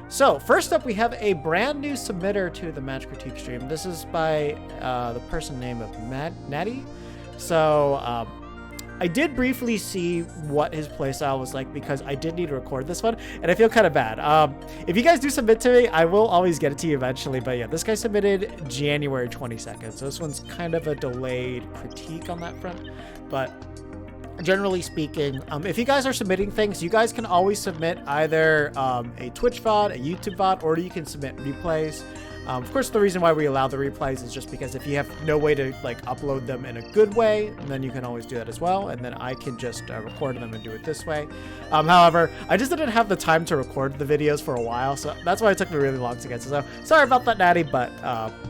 So first up, we have a brand new submitter to the match critique stream. This is by the person named of Natty. So I did briefly see what his playstyle was like because I did need to record this one, and I feel kind of bad. If you guys do submit to me, I will always get it to you eventually. But yeah, this guy submitted January 22nd, so this one's kind of a delayed critique on that front. But generally speaking, if you guys are submitting things, you guys can always submit either a Twitch VOD, a YouTube VOD, or you can submit replays. Of course, the reason why we allow the replays is just because if you have no way to like upload them in a good way, then you can always do that as well. And then I can just record them and do it this way. However, I just didn't have the time to record the videos for a while, so that's why it took me really long to get to. So sorry about that, Natty, but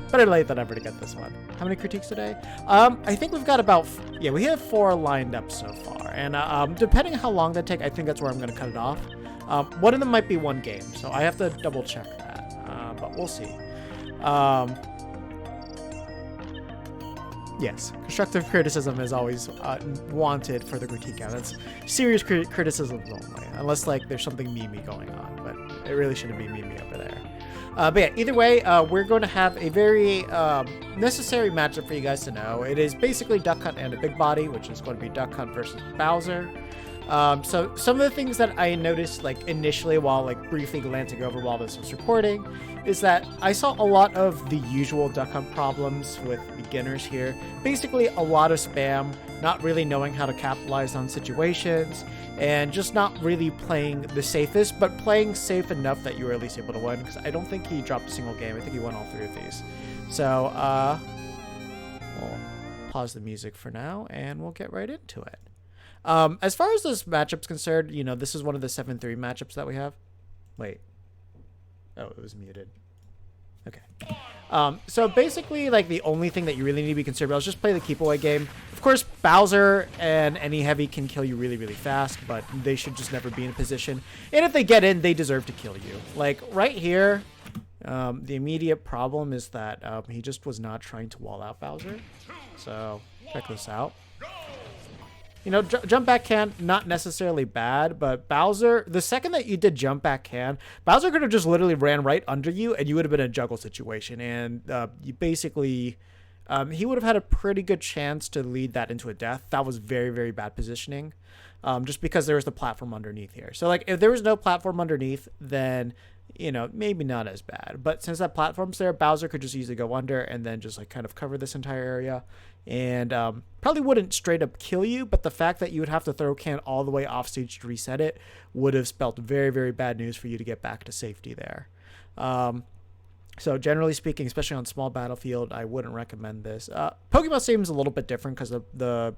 better late than ever to get this one. How many critiques today? I think we've got about, we have 4 lined up so far. And depending on how long that take, I think that's where I'm going to cut it off. One of them might be one game, so I have to double check that, but we'll see. Yes, constructive criticism is always wanted for the critique out. That's serious criticisms only, unless like there's something memey going on, but it really shouldn't be memey over there. But yeah, either way, we're going to have a very necessary matchup for you guys to know. It is basically Duck Hunt and a big body, which is going to be Duck Hunt versus Bowser. So some of the things that I noticed like initially while like briefly glancing over while this was recording is that I saw a lot of the usual Duck Hunt problems with beginners here. Basically a lot of spam, not really knowing how to capitalize on situations, and just not really playing the safest, but playing safe enough that you were at least able to win, because I don't think he dropped a single game. I think he won all 3 of these. So we'll pause the music for now and we'll get right into it. As far as this matchup's concerned, you know, this is one of the 7-3 matchups that we have. Wait. Oh, it was muted. Okay. So basically, like, the only thing that you really need to be concerned about is just play the keep away game. Of course, Bowser and any heavy can kill you really, really fast, but they should just never be in a position. And if they get in, they deserve to kill you. Like, right here, the immediate problem is that he just was not trying to wall out Bowser. So, check this out. You know, jump back can, not necessarily bad, but Bowser, the second that you did jump back can, Bowser could have just literally ran right under you and you would have been in a juggle situation. And you basically, he would have had a pretty good chance to lead that into a death. That was very, very bad positioning, just because there was the platform underneath here. So, like, if there was no platform underneath, then, you know, maybe not as bad. But since that platform's there, Bowser could just easily go under and then just, like, kind of cover this entire area. And probably wouldn't straight up kill you, but the fact that you would have to throw can all the way off stage to reset it would have spelt very, very bad news for you to get back to safety there. So generally speaking, especially on small battlefield, I wouldn't recommend this. Pokemon Stadium is a little bit different because the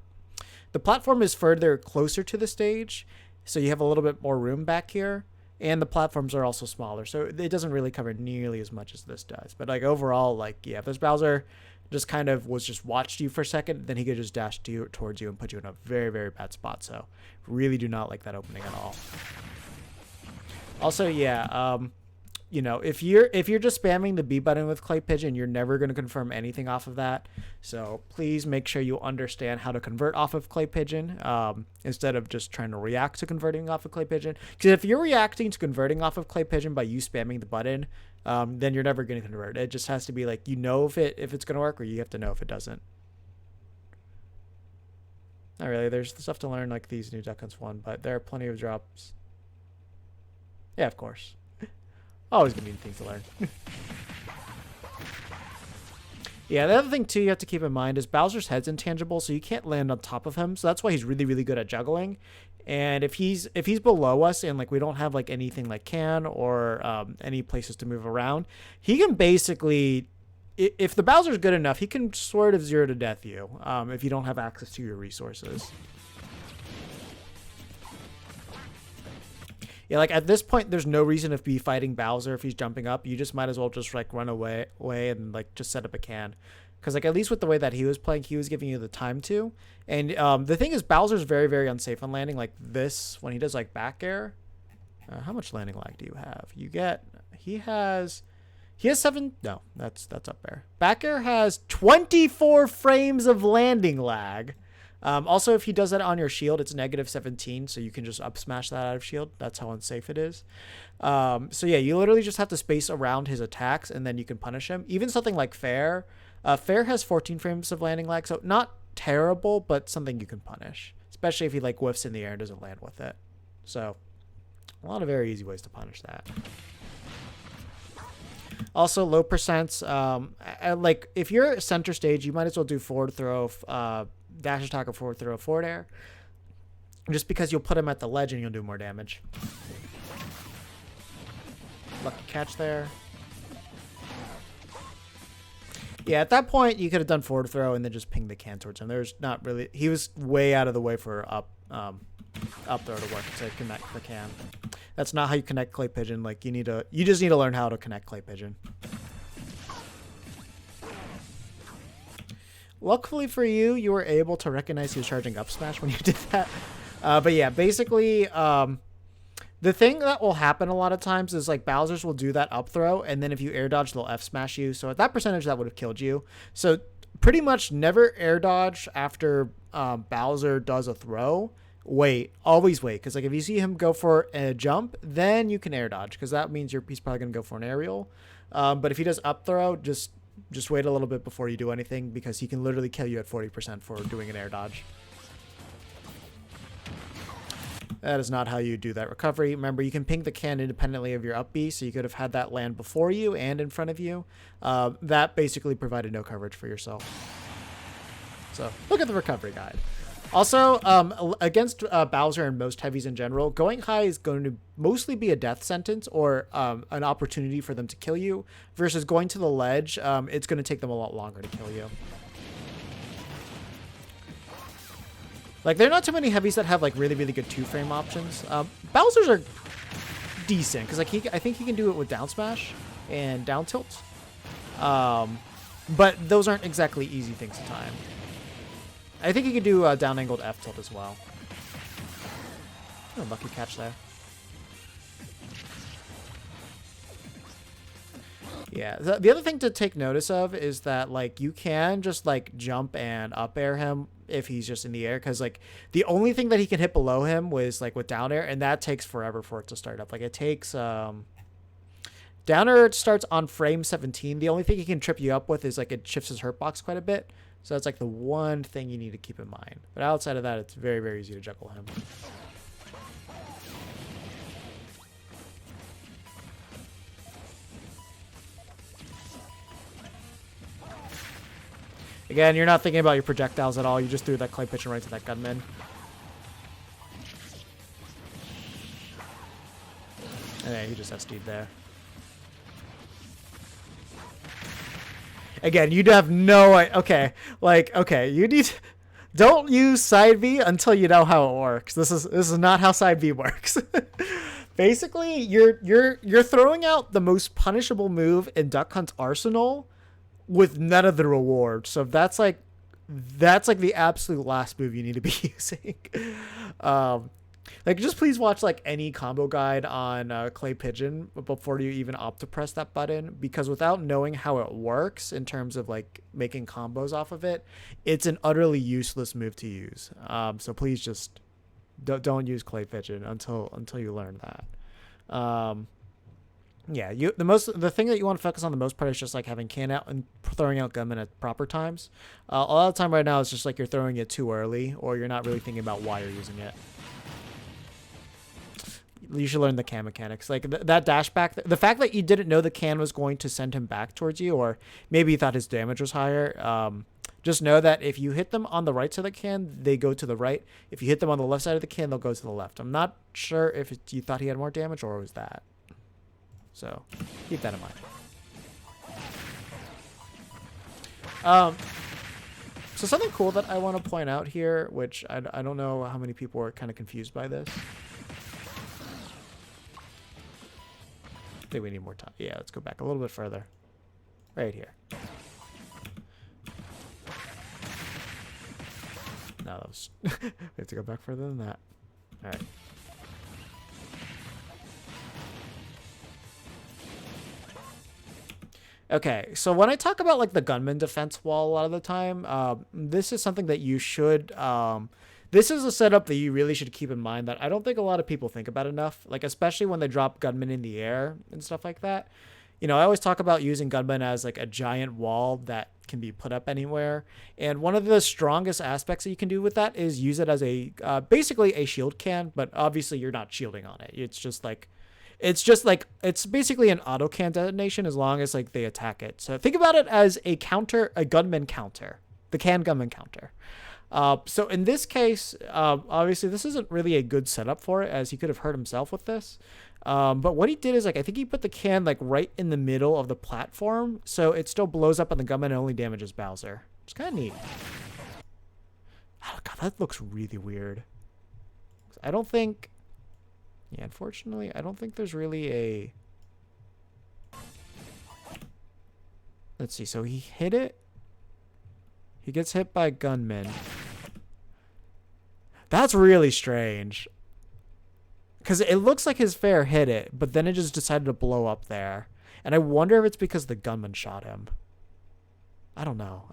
platform is further closer to the stage, so you have a little bit more room back here. And the platforms are also smaller, so it doesn't really cover nearly as much as this does. But like overall, like, yeah, if this Bowser just kind of watched you for a second, then he could just dash towards you and put you in a very, very bad spot. So really do not like that opening at all. Also, yeah, you know, if you're just spamming the B button with Clay Pigeon, you're never going to confirm anything off of that. So please make sure you understand how to convert off of Clay Pigeon, instead of just trying to react to converting off of Clay Pigeon. Because if you're reacting to converting off of Clay Pigeon by you spamming the button, then you're never going to convert. It just has to be like, you know, if it's going to work, or you have to know if it doesn't. Not really. There's stuff to learn like these new Duck Hunts 1, but there are plenty of drops. Yeah, of course. Always gonna be things to learn. Yeah, the other thing too you have to keep in mind is Bowser's head's intangible, so you can't land on top of him. So that's why he's really, really good at juggling. And if he's below us and like we don't have like anything like can or any places to move around, he can basically, if the Bowser's good enough, he can sort of 0 to death you if you don't have access to your resources. Yeah, like at this point, there's no reason to be fighting Bowser if he's jumping up. You just might as well just like run away and like just set up a can. Because like at least with the way that he was playing, he was giving you the time to. And the thing is, Bowser's very, very unsafe on landing like this when he does like back air. How much landing lag do you have? He has 7. No, that's up there. Back air has 24 frames of landing lag. Also, if he does that on your shield, it's -17, so you can just up smash that out of shield. That's how unsafe it is. So yeah, you literally just have to space around his attacks, and then you can punish him. Even something like Fair. Fair has 14 frames of landing lag, so not terrible, but something you can punish. Especially if he like whiffs in the air and doesn't land with it. So a lot of very easy ways to punish that. Also, low percents. Like if you're center stage, you might as well do forward throw, dash attack, or forward throw, forward air. Just because you'll put him at the ledge and you'll do more damage. Lucky catch there. Yeah, at that point you could have done forward throw and then just ping the can towards him. There's not really. He was way out of the way for up throw to work to connect the can. That's not how you connect clay pigeon. Like you just need to learn how to connect clay pigeon. Luckily for you, you were able to recognize he was charging up smash when you did that. But yeah, basically, the thing that will happen a lot of times is like Bowser's will do that up throw, and then if you air dodge, they'll F smash you. So at that percentage, that would have killed you. So pretty much never air dodge after Bowser does a throw. Always wait, because like if you see him go for a jump, then you can air dodge, because that means he's probably gonna go for an aerial. But if he does up throw, just wait a little bit before you do anything, because he can literally kill you at 40% for doing an air dodge. That is not how you do that recovery. Remember, you can ping the can independently of your up B, so you could have had that land before you and in front of you. That basically provided no coverage for yourself. So look at the recovery guide. Also, against Bowser and most heavies in general, going high is going to mostly be a death sentence or an opportunity for them to kill you, versus going to the ledge. It's going to take them a lot longer to kill you. Like, there are not too many heavies that have like really, really good 2-frame options. Bowser's are decent, because like I think he can do it with down smash and down tilt. But those aren't exactly easy things to time. I think he could do down angled F tilt as well. Oh, lucky catch there. Yeah, the other thing to take notice of is that like you can just like jump and up air him if he's just in the air, because like the only thing that he can hit below him was like with down air, and that takes forever for it to start up. Like it takes down air starts on frame 17. The only thing he can trip you up with is like it shifts his hurt box quite a bit. So that's like the one thing you need to keep in mind. But outside of that, it's very, very easy to juggle him. Again, you're not thinking about your projectiles at all. You just threw that clay pigeon right to that gunman. And yeah, he just SD'd there. Again, you'd have no... Okay, like, okay, you need... Don't use side B until you know how it works. This is not how side B works. Basically, you're throwing out the most punishable move in Duck Hunt's arsenal with none of the reward. So that's like the absolute last move you need to be using. Like, just please watch like any combo guide on Clay Pigeon before you even opt to press that button, because without knowing how it works in terms of like making combos off of it, it's an utterly useless move to use. So please just don't use Clay Pigeon until you learn that. Yeah, the thing that you want to focus on the most part is just like having can out and throwing out gunmen at proper times. A lot of the time right now it's just like you're throwing it too early, or you're not really thinking about why you're using it. You should learn the can mechanics. Like that dash back, the fact that you didn't know the can was going to send him back towards you, or maybe you thought his damage was higher. Just know that if you hit them on the right side of the can, they go to the right. If you hit them on the left side of the can, they'll go to the left. I'm not sure if you thought he had more damage or it was that. So keep that in mind. So something cool that I want to point out here, which I don't know how many people are kind of confused by this. I think we need more time. Yeah, let's go back a little bit further. Right here. No, that was... we have to go back further than that. All right. Okay, so when I talk about like the gunman defense wall a lot of the time, this is something that you should. This is a setup that you really should keep in mind that I don't think a lot of people think about enough. Like especially when they drop gunmen in the air and stuff like that. You know, I always talk about using gunmen as like a giant wall that can be put up anywhere. And one of the strongest aspects that you can do with that is use it as a basically a shield can, but obviously you're not shielding on it. It's basically an auto can detonation as long as like they attack it. So think about it as a counter, a gunman counter, the can gunman counter. So in this case, obviously this isn't really a good setup for it, as he could have hurt himself with this. But what he did is like I think he put the can like right in the middle of the platform, so it still blows up on the gunman and only damages Bowser. It's kind of neat. Oh god, that looks really weird. I don't think. Yeah, unfortunately, I don't think there's really a. Let's see. So he hit it. He gets hit by a gunman. That's really strange. Because it looks like his fair hit it, but then it just decided to blow up there. And I wonder if it's because the gunman shot him. I don't know.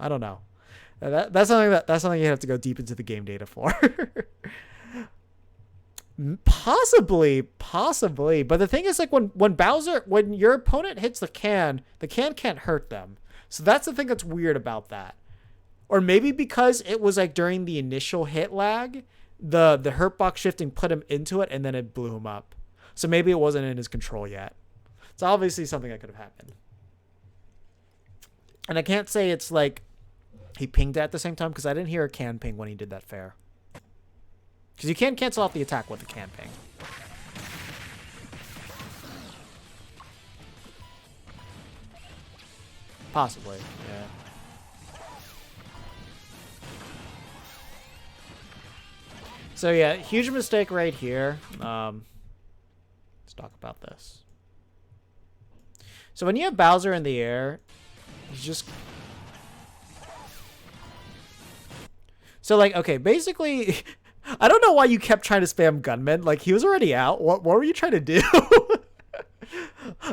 That's something you have to go deep into the game data for. Possibly. But the thing is, like, when your opponent hits the can can't hurt them. So that's the thing that's weird about that. Or maybe because it was like during the initial hit lag, the hurt box shifting put him into it and then it blew him up. So maybe it wasn't in his control yet. It's obviously something that could have happened. And I can't say it's like he pinged at the same time because I didn't hear a can ping when he did that fair. Because you can cancel out the attack with the can ping. Possibly, yeah. So yeah, huge mistake right here. Let's talk about this. So when you have Bowser in the air, he's just... So like, okay, basically, I don't know why you kept trying to spam gunman. Like, he was already out. What were you trying to do?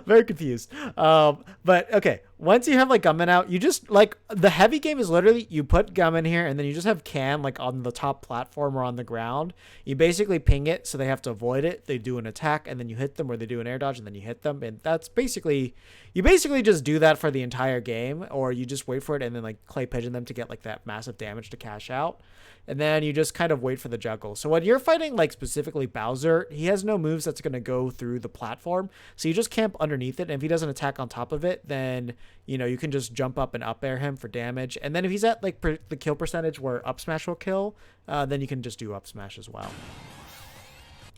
Very confused. But okay, once you have like gunman out, you just like the heavy game is literally you put gunman here and then you just have can like on the top platform or on the ground. You basically ping it so they have to avoid it. They do an attack and then you hit them, or they do an air dodge and then you hit them. And that's basically, you basically just do that for the entire game, or you just wait for it and then like clay pigeon them to get like that massive damage to cash out. And then you just kind of wait for the juggle. So when you're fighting like specifically Bowser, he has no moves that's going to go through the platform. So you just camp underneath it. And if he doesn't attack on top of it, then, you know, you can just jump up and up air him for damage. And then if he's at like the kill percentage where up smash will kill, then you can just do up smash as well.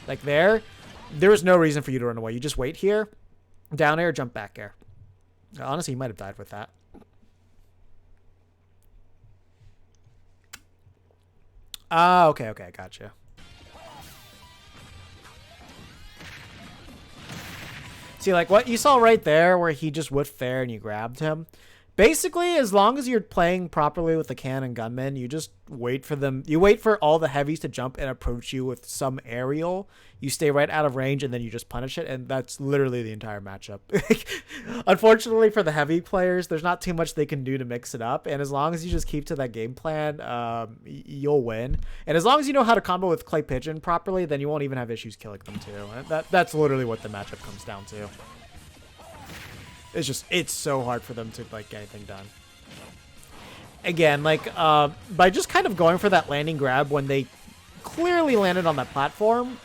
Like there is no reason for you to run away. You just wait here, down air, jump back air. Honestly, you might have died with that. Ah, okay, gotcha. See, like what you saw right there where he just whiffed fair and you grabbed him. Basically, as long as you're playing properly with the can and gunmen, you just wait for them. You wait for all the heavies to jump and approach you with some aerial. You stay right out of range and then you just punish it. And that's literally the entire matchup. Unfortunately for the heavy players, there's not too much they can do to mix it up. And as long as you just keep to that game plan, you'll win. And as long as you know how to combo with Clay Pigeon properly, then you won't even have issues killing them too. That's literally what the matchup comes down to. It's so hard for them to like get anything done. Again, like by just kind of going for that landing grab when they clearly landed on that platform.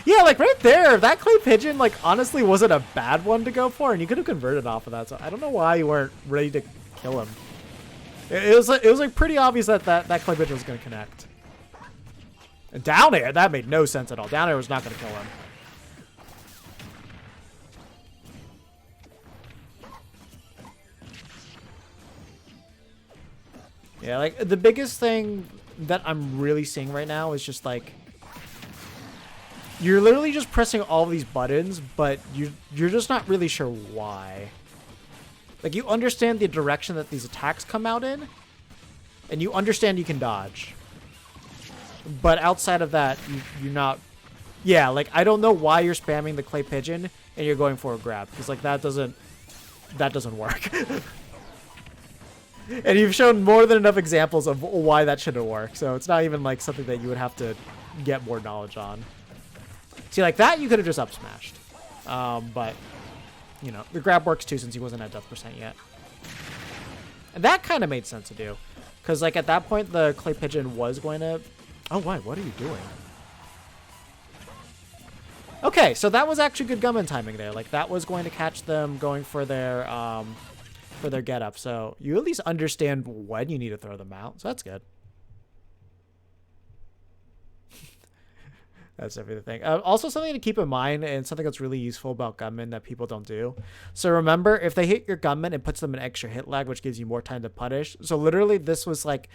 Yeah, like right there, that Clay Pigeon like honestly wasn't a bad one to go for, and you could have converted off of that. So I don't know why you weren't ready to kill him. It was like pretty obvious that Clay Pigeon was going to connect. And down air, that made no sense at all. Down air was not going to kill him. Yeah, like the biggest thing that I'm really seeing right now is just like you're literally just pressing all of these buttons, but you're just not really sure why. Like you understand the direction that these attacks come out in, and you understand you can dodge. But outside of that, you're not. Yeah, like I don't know why you're spamming the Clay Pigeon and you're going for a grab, because like that doesn't. that doesn't work. And you've shown more than enough examples of why that shouldn't work. So it's not even like something that you would have to get more knowledge on. See, like that, you could have just up smashed. But, you know, the grab works too since he wasn't at death percent yet. And that kind of made sense to do. Because, like, at that point, the clay pigeon was going to... Oh, why? What are you doing? Okay, so that was actually good gunman timing there. Like, that was going to catch them going for their get up. So you at least understand when you need to throw them out. So that's good. That's everything. Also, something to keep in mind, and something that's really useful about gunmen that people don't do. So remember, if they hit your gunman, it puts them in extra hit lag, which gives you more time to punish. So literally, this was like,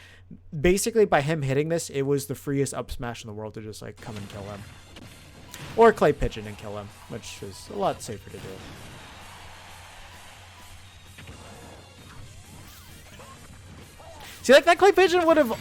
basically by him hitting this, it was the freest up smash in the world to just like come and kill him. Or clay pigeon and kill him, which is a lot safer to do. See, like that clay pigeon would have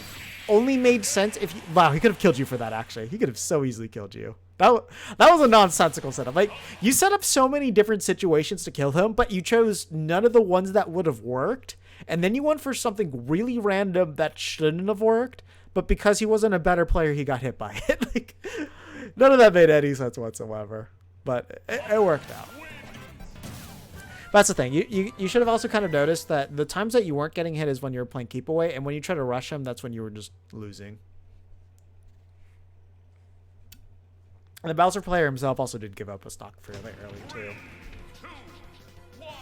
only made sense if you, wow, he could have killed you for that. Actually, he could have so easily killed you. That was a nonsensical setup. Like, you set up so many different situations to kill him, but you chose none of the ones that would have worked, and then you went for something really random that shouldn't have worked, but because he wasn't a better player, he got hit by it. Like, none of that made any sense whatsoever, but it worked out. That's the thing. You should have also kind of noticed that the times that you weren't getting hit is when you were playing keep away, and when you try to rush him, that's when you were just losing. And the Bowser player himself also did give up a stock fairly early too. 2, 1,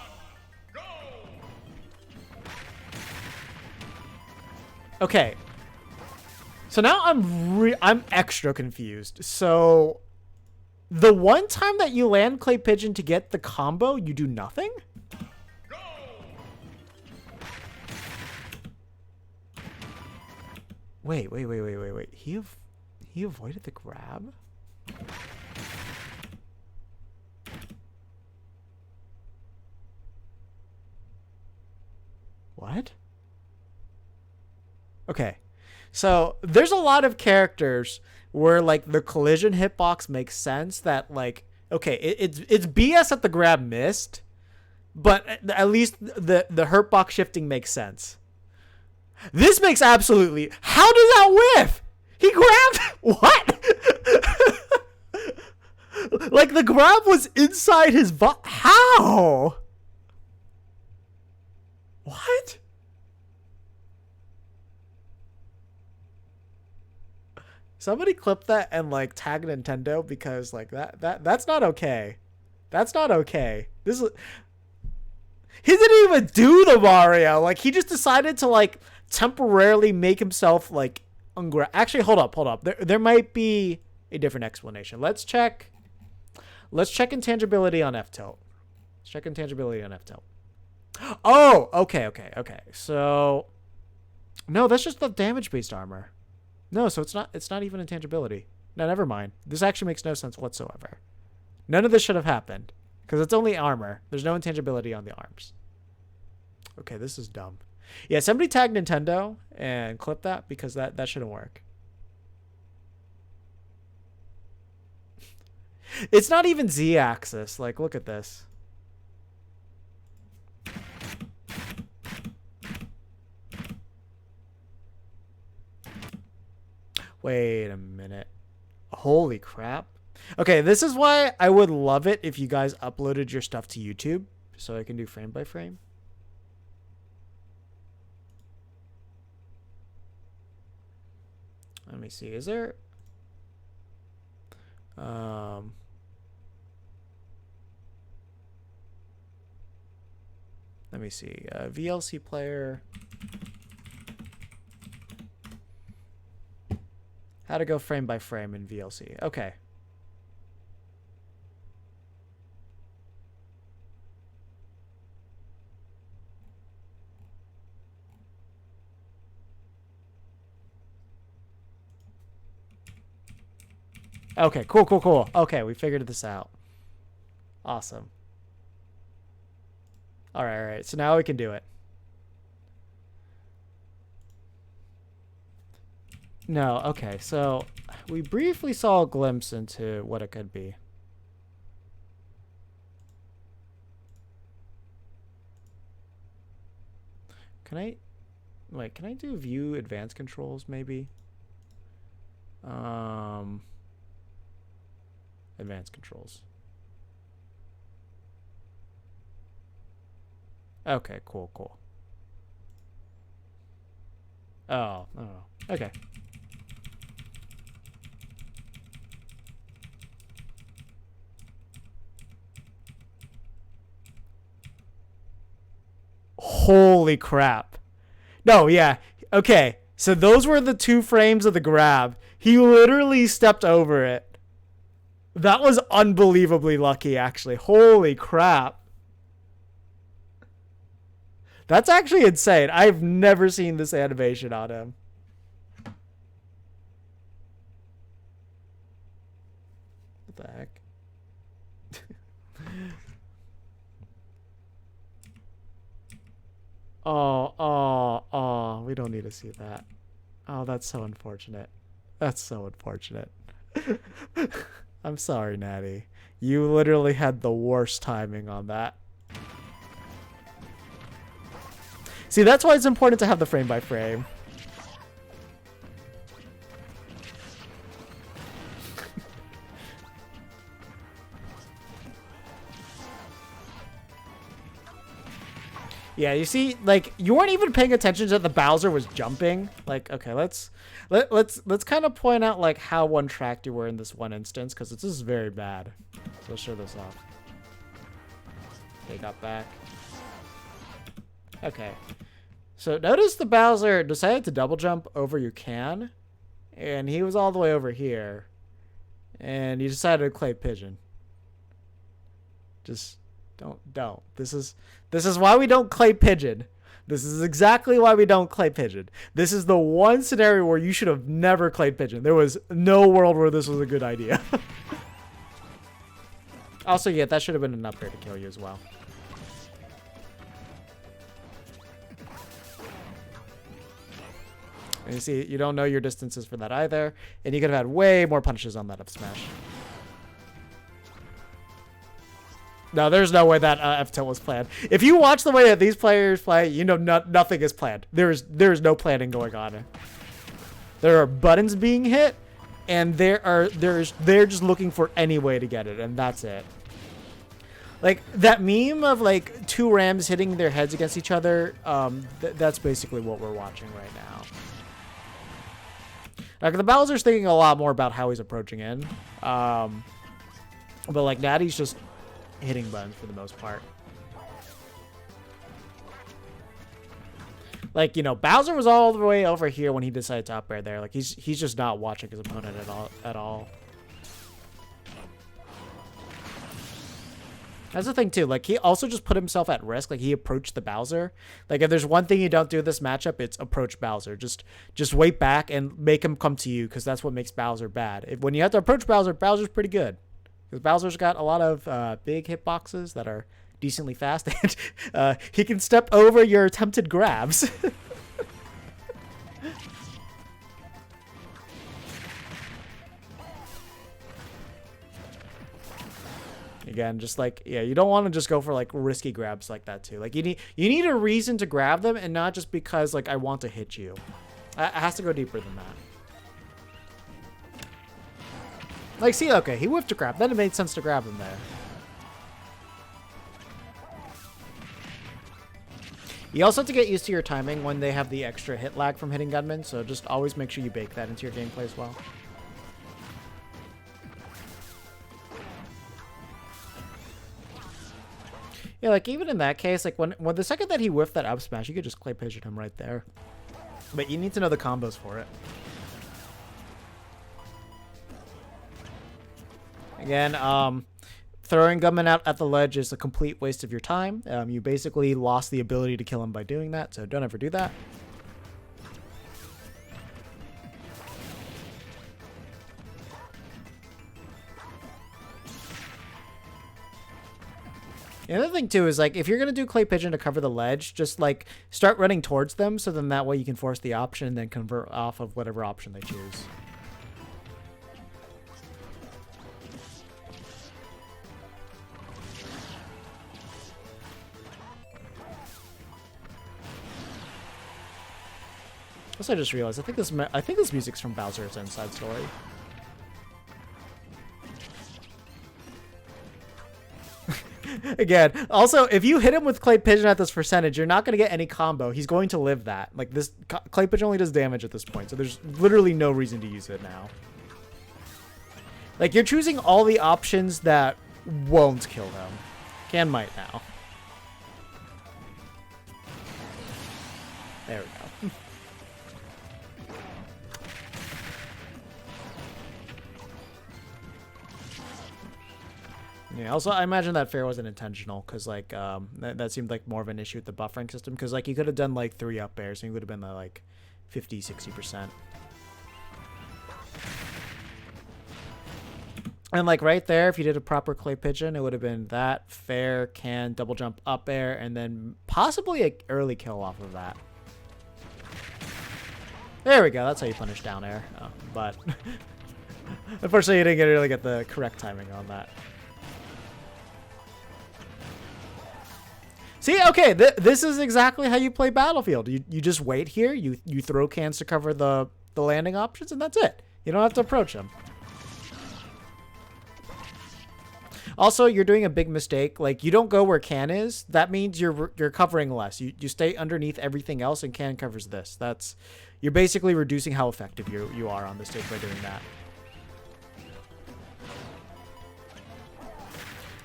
go! Okay. So now I'm extra confused. So the one time that you land clay pigeon to get the combo, you do nothing? Go! Wait. He avoided the grab? What? Okay. So there's a lot of characters where like the collision hitbox makes sense, that like, okay, it's BS that the grab missed, but at least the hurtbox shifting makes sense. This makes absolutely, how did that whiff? He grabbed what? Like the grab was inside his butt. How? What? Somebody clip that and like tag Nintendo, because like that's not okay. That's not okay. This is, he didn't even do the Mario. Like he just decided to like temporarily make himself like actually hold up. There might be a different explanation. Let's check intangibility on F tilt. Let's check intangibility on F tilt. Oh, okay. So no, that's just the damage based armor. No, so it's not even intangibility. No, never mind. This actually makes no sense whatsoever. None of this should have happened, because it's only armor. There's no intangibility on the arms. Okay, this is dumb. Yeah, somebody tag Nintendo and clip that, because that shouldn't work. It's not even Z-axis. Like, look at this. Wait a minute. Holy crap. Okay, this is why I would love it if you guys uploaded your stuff to YouTube, so I can do frame by frame. Let me see. Is there... let me see. VLC player... How to go frame by frame in VLC. Okay. Okay, cool. Okay, we figured this out. Awesome. All right. So now we can do it. No, okay, so we briefly saw a glimpse into what it could be. Can I... Wait, can I do view advanced controls, maybe? Advanced controls. Okay, cool, cool. Oh, okay. Holy crap. No, yeah. Okay. So those were the 2 frames of the grab. He literally stepped over it. That was unbelievably lucky, actually. Holy crap. That's actually insane. I've never seen this animation on him. What the heck? Oh, we don't need to see that. Oh, that's so unfortunate. That's so unfortunate. I'm sorry, Natty. You literally had the worst timing on that. See, that's why it's important to have the frame by frame. Yeah, you see, like, you weren't even paying attention that the Bowser was jumping. Like, okay, let's kind of point out like how one-tracked you were in this one instance, because this is very bad. So let's show this off. They got back. Okay. So notice the Bowser decided to double jump over your can, and he was all the way over here, and he decided to clay pigeon. Just don't. This is why we don't clay pigeon. This is exactly why we don't clay pigeon. This is the one scenario where you should have never clayed pigeon. There was no world where this was a good idea. Also, yeah, that should have been an upgrade to kill you as well. And you see, you don't know your distances for that either. And you could have had way more punishes on that up smash. No, there's no way that F-tilt was planned. If you watch the way that these players play, you know nothing is planned. There's no planning going on. There are buttons being hit, and they're just looking for any way to get it, and that's it. Like that meme of like 2 rams hitting their heads against each other. That's basically what we're watching right now. Like the Bowser's thinking a lot more about how he's approaching in, but like Natty's just hitting buttons for the most part. Like, you know, Bowser was all the way over here when he decided to up air there. Like he's just not watching his opponent at all. That's the thing too. Like he also just put himself at risk. Like he approached the Bowser. Like if there's one thing you don't do in this matchup, it's approach Bowser. Just wait back and make him come to you, because that's what makes Bowser bad. When you have to approach Bowser, Bowser's pretty good. Because Bowser's got a lot of big hitboxes that are decently fast, and he can step over your attempted grabs. Again, just like, yeah, you don't want to just go for like risky grabs like that too. Like you need a reason to grab them, and not just because like I want to hit you. It has to go deeper than that. Like, see, okay, he whiffed a grab. Then it made sense to grab him there. You also have to get used to your timing when they have the extra hit lag from hitting gunmen, so just always make sure you bake that into your gameplay as well. Yeah, like, even in that case, like, when the second that he whiffed that up smash, you could just clay pigeon him right there. But you need to know the combos for it. Again, throwing gunman out at the ledge is a complete waste of your time. You basically lost the ability to kill him by doing that, so don't ever do that. The other thing too is like if you're gonna do clay pigeon to cover the ledge, just like start running towards them, so then that way you can force the option and then convert off of whatever option they choose. Also, I just realized I think this music's from Bowser's Inside Story. Again, also, if you hit him with Clay Pigeon at this percentage, you're not going to get any combo. He's going to live that. Like, this Clay Pigeon only does damage at this point, so there's literally no reason to use it now. Like, you're choosing all the options that won't kill him. Can might now. There we go. Yeah, also, I imagine that fair wasn't intentional, because, like, that seemed like more of an issue with the buffering system, because, like, you could have done, like, 3 up airs, and you would have been, like, 50, 60%. And, like, right there, if you did a proper Clay Pigeon, it would have been that, fair, can, double jump, up air, and then possibly an early kill off of that. There we go, that's how you punish down air. Oh, but, unfortunately, you didn't really get the correct timing on that. See, okay, this is exactly how you play Battlefield. You just wait here, you throw cans to cover the landing options, and that's it. You don't have to approach them. Also, you're doing a big mistake. Like, you don't go where can is. That means you're covering less. You stay underneath everything else, and can covers this. You're basically reducing how effective you are on the stage by doing that.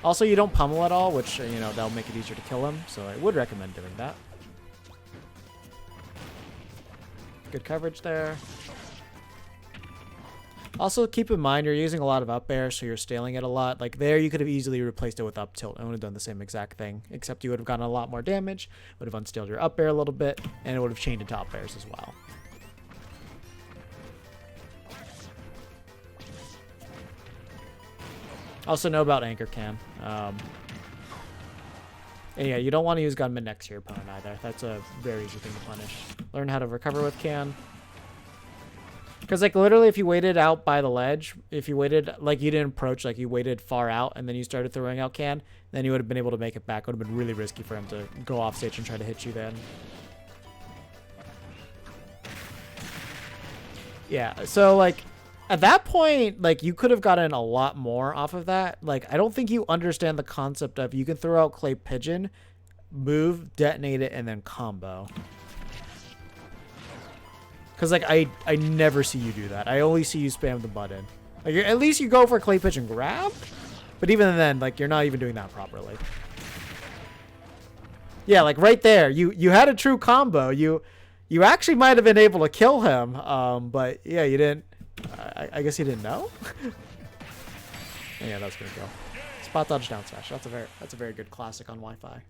Also, you don't pummel at all, which, you know, that'll make it easier to kill him, so I would recommend doing that. Good coverage there. Also, keep in mind, you're using a lot of up air, so you're staling it a lot. Like, there, you could have easily replaced it with up tilt. I would have done the same exact thing, except you would have gotten a lot more damage, would have unstealed your up air a little bit, and it would have chained into up airs as well. Also know about anchor can. And yeah, you don't want to use gunman next to your opponent either. That's a very easy thing to punish. Learn how to recover with can. Because, like, literally, if you waited out by the ledge, if you waited, like, you didn't approach, like, you waited far out, and then you started throwing out can, then you would have been able to make it back. It would have been really risky for him to go off stage and try to hit you then. Yeah, so, like, at that point, like, you could have gotten a lot more off of that. Like, I don't think you understand the concept of you can throw out Clay Pigeon, move, detonate it, and then combo. Because, like, I never see you do that. I only see you spam the button. Like, at least you go for Clay Pigeon grab. But even then, like, you're not even doing that properly. Yeah, like, right there. You had a true combo. You actually might have been able to kill him. But, yeah, you didn't. I guess you didn't know? Yeah, that's gonna kill. Spot dodge down smash. That's a very good classic on Wi-Fi.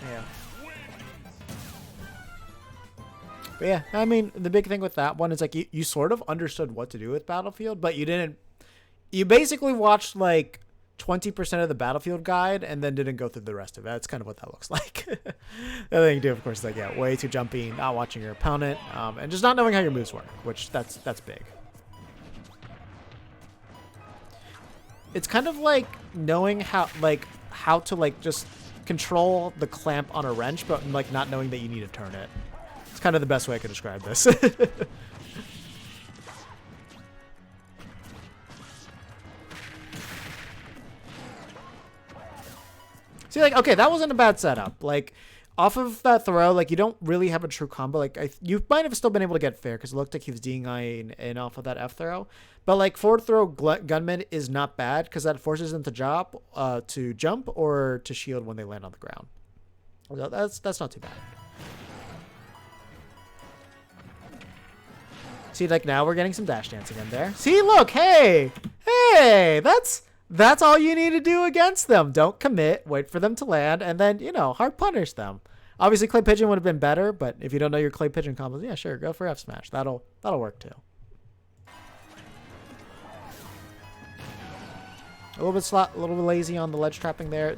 Yeah. But yeah, I mean, the big thing with that one is, like, you sort of understood what to do with Battlefield, but you didn't. You basically watched, like, 20% of the Battlefield guide and then didn't go through the rest of it. That's kind of what that looks like. The other thing you do, of course, is, like, yeah, way too jumpy, not watching your opponent, and just not knowing how your moves work, which that's big. It's kind of like knowing how to, like, just control the clamp on a wrench, but, like, not knowing that you need to turn it. It's kind of the best way I could describe this. See, like, okay, that wasn't a bad setup. Like, off of that throw, like, you don't really have a true combo. Like, you might have still been able to get fair because it looked like he was DIing in off of that F throw. But, like, forward throw gunman is not bad because that forces them to jump or to shield when they land on the ground. So that's not too bad. See, like, now we're getting some dash dancing in there. See, look, hey, that's all you need to do against them. Don't commit, wait for them to land, and then, you know, hard punish them. Obviously, Clay Pigeon would have been better, but if you don't know your Clay Pigeon combos, yeah, sure, go for F smash. That'll work too. A little bit lazy on the ledge trapping there.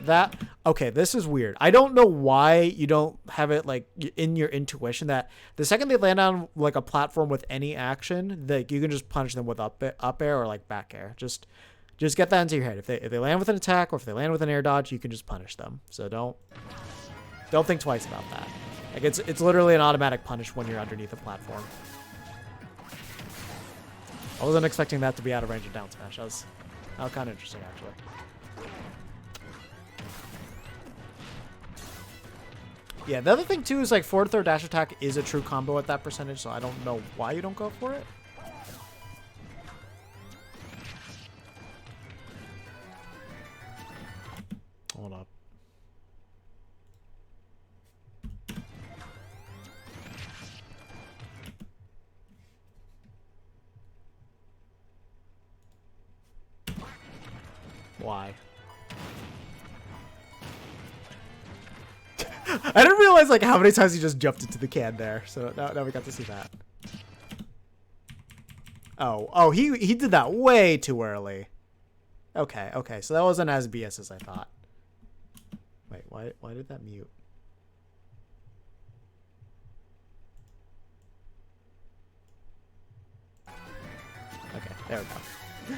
Okay, this is weird. I don't know why you don't have it, like, in your intuition that the second they land on, like, a platform with any action, that you can just punish them with up air or, like, back air. Just get that into your head. If they land with an attack or if they land with an air dodge, you can just punish them. So don't think twice about that. Like, it's literally an automatic punish when you're underneath a platform. I wasn't expecting that to be out of range of down smash. That was kind of interesting, actually. Yeah, the other thing, too, is, like, forward throw dash attack is a true combo at that percentage, so I don't know why you don't go for it. Hold up. Why? I didn't realize like how many times he just jumped into the can there. So now we got to see that. Oh, he did that way too early. Okay. So that wasn't as BS as I thought. Wait, why did that mute? Okay, there we go.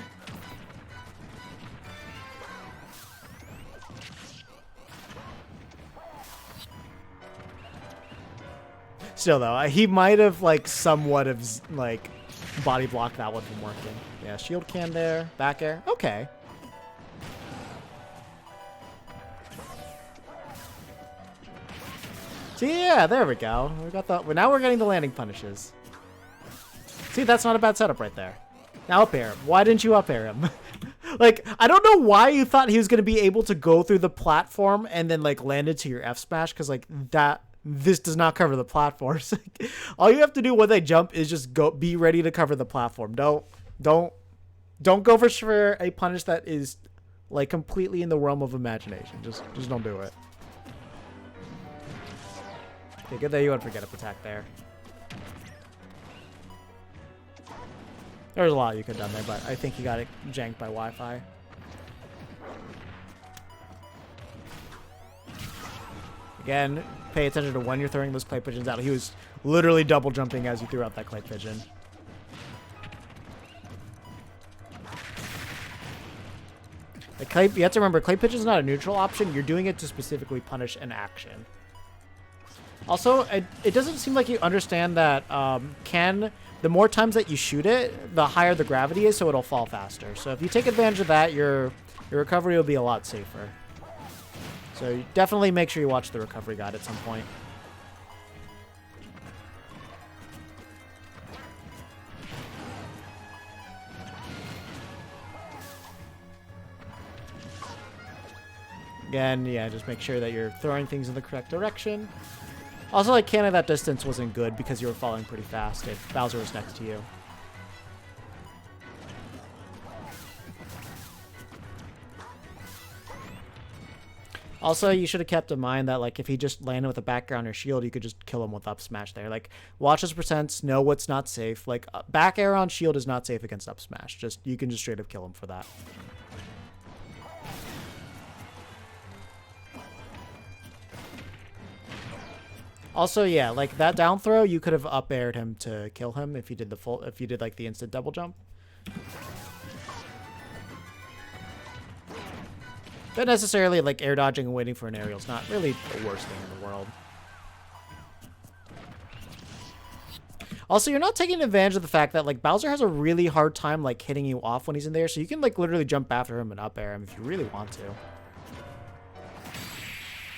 Still though, he might have like somewhat of like body blocked that one from working. Yeah, shield can there, back air. Okay. See, yeah, there we go. We got the. Now we're getting the landing punishes. See, that's not a bad setup right there. Now up air him. Why didn't you up air him? Like, I don't know why you thought he was gonna be able to go through the platform and then like land into your F smash, because like that. This does not cover the platforms. All you have to do when they jump is just be ready to cover the platform. Don't go for a punish that is like completely in the realm of imagination. Just don't do it. Okay, good that you went for get up attack there. There's a lot you could have done there, but I think he got it janked by Wi-Fi. Again, pay attention to when you're throwing those clay pigeons out. He was literally double jumping as you threw out that clay pigeon. You have to remember, clay pigeon is not a neutral option. You're doing it to specifically punish an action. Also, it doesn't seem like you understand that the more times that you shoot it, the higher the gravity is, so it'll fall faster. So if you take advantage of that, your recovery will be a lot safer. So definitely make sure you watch the recovery guide at some point. Again, yeah, just make sure that you're throwing things in the correct direction. Also, like, cannon that distance wasn't good because you were falling pretty fast if Bowser was next to you. Also, you should have kept in mind that, like, if he just landed with a background or shield, you could just kill him with up smash there. Like, watch his percents, know what's not safe. Like, back air on shield is not safe against up smash. You can just straight up kill him for that. Also, yeah, like, that down throw, you could have up aired him to kill him if you did like the instant double jump. But necessarily, like, air dodging and waiting for an aerial is not really the worst thing in the world. Also, you're not taking advantage of the fact that, like, Bowser has a really hard time, like, hitting you off when he's in there, so you can, like, literally jump after him and up air him if you really want to.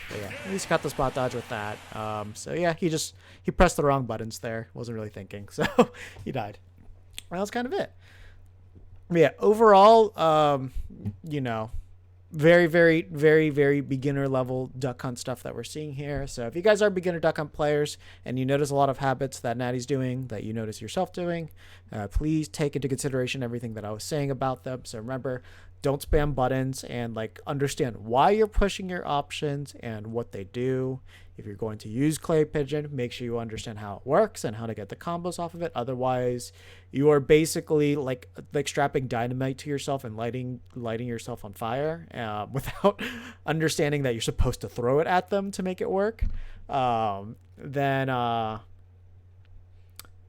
But yeah, at least got the spot dodge with that. So yeah, he pressed the wrong buttons there. Wasn't really thinking, so he died. Well, that's kind of it. But yeah, overall, you know, very, very, very, very beginner level duck hunt stuff that we're seeing here. So if you guys are beginner duck hunt players and you notice a lot of habits that Natty's doing that you notice yourself doing, please take into consideration everything that I was saying about them. So remember, don't spam buttons, and like understand why you're pushing your options and what they do. If you're going to use clay pigeon, make sure you understand how it works and how to get the combos off of it. Otherwise, you are basically like strapping dynamite to yourself and lighting yourself on fire without understanding that you're supposed to throw it at them to make it work. Then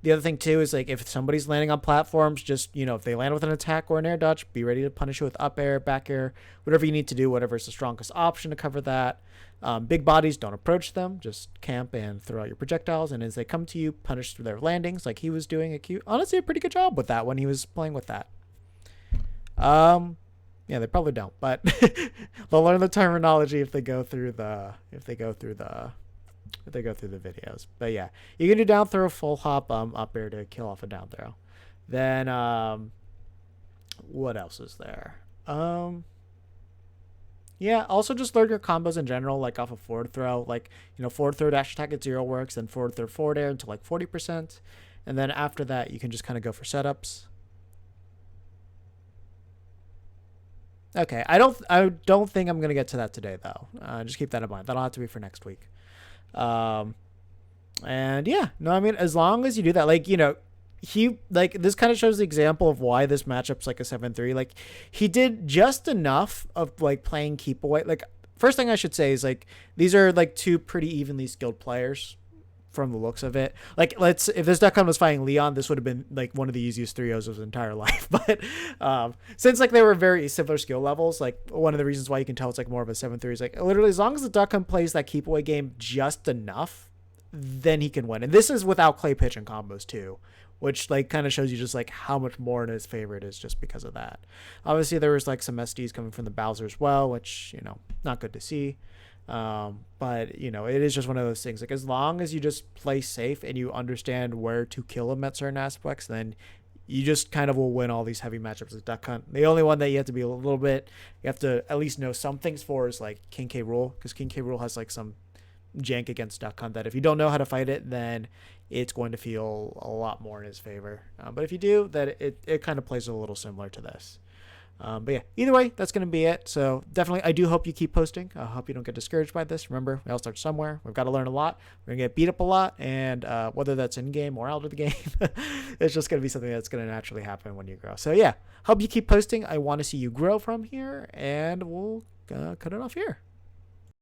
The other thing too is like if somebody's landing on platforms, just if they land with an attack or an air dodge, be ready to punish it with up air, back air, whatever you need to do, whatever is the strongest option to cover that. Big bodies, don't approach them, just camp and throw out your projectiles, and as they come to you, punish their landings like he was doing honestly a pretty good job with that when he was playing with that. Yeah, they probably don't, but they'll learn the terminology if they go through the videos. But yeah, you can do down throw, full hop, up air to kill off a down throw. Then what else is there? Yeah, also just learn your combos in general, like off of forward throw. Like, forward throw dash attack at 0 works, then forward throw forward air until like 40%. And then after that, you can just kind of go for setups. Okay, I don't think I'm going to get to that today, though. Just keep that in mind. That'll have to be for next week. And yeah, no, I mean, as long as you do that, like, he, like, this kind of shows the example of why this matchup's like a 7-3. Like, he did just enough of, like, playing keep away. Like, first thing I should say is, like, these are, like, two pretty evenly skilled players from the looks of it. Like, if this Duck Hunt was fighting Leon, this would have been, like, one of the easiest 3-0s of his entire life. But since, like, they were very similar skill levels, like, one of the reasons why you can tell it's, like, more of a 7-3 is, like, literally, as long as the Duck Hunt plays that keep away game just enough, then he can win. And this is without clay pitch and combos, too, which, like, kind of shows you just, like, how much more in his favor it is just because of that. Obviously, there was, like, some SDs coming from the Bowser as well, which, not good to see. But, it is just one of those things. Like, as long as you just play safe and you understand where to kill him at certain aspects, then you just kind of will win all these heavy matchups with Duck Hunt. The only one that you have to be you have to at least know some things for is, like, King K. Rool, because King K. Rool has, like, some jank against Duck Hunt that if you don't know how to fight it, then it's going to feel a lot more in his favor. But if you do, that it kind of plays a little similar to this. But yeah, either way, that's going to be it. So definitely, I do hope you keep posting. I hope you don't get discouraged by this. Remember, we all start somewhere. We've got to learn a lot. We're going to get beat up a lot. And whether that's in-game or out of the game, it's just going to be something that's going to naturally happen when you grow. So yeah, hope you keep posting. I want to see you grow from here. And we'll cut it off here.